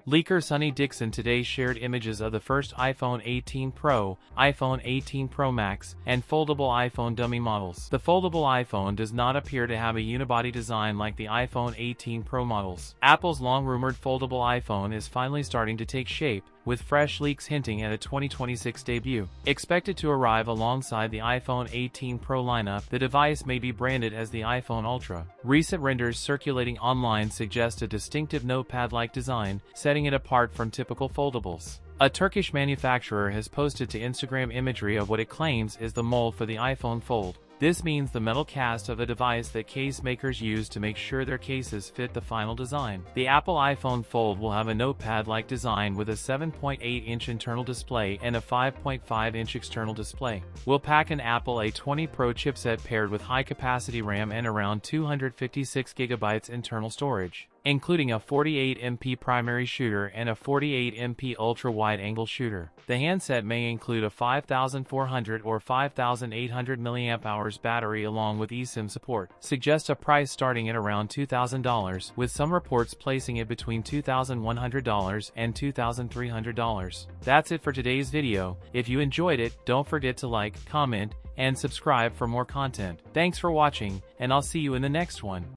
Leaker Sonny Dixon today shared images of the first iPhone 18 Pro, iPhone 18 Pro Max, and foldable iPhone dummy models. The foldable iPhone does not appear to have a unibody design like the iPhone 18 Pro models. Apple's long-rumored foldable iPhone is finally starting to take shape, with fresh leaks hinting at a 2026 debut. Expected to arrive alongside the iPhone 18 Pro lineup, the device may be branded as the iPhone Ultra. Recent renders circulating online suggest a distinctive notepad-like design, setting it apart from typical foldables. A Turkish manufacturer has posted to Instagram imagery of what it claims is the mold for the iPhone Fold. This means the metal cast of a device that case makers use to make sure their cases fit the final design. The Apple iPhone Fold will have a notepad-like design with a 7.8-inch internal display and a 5.5-inch external display. Will pack an Apple A20 Pro chipset paired with high-capacity RAM and around 256 GB internal storage, including a 48MP primary shooter and a 48MP ultra-wide-angle shooter. The handset may include a 5,400 or 5,800 mAh battery along with eSIM support. Suggests a price starting at around $2,000, with some reports placing it between $2,100 and $2,300. That's it for today's video. If you enjoyed it, don't forget to like, comment, and subscribe for more content. Thanks for watching, and I'll see you in the next one.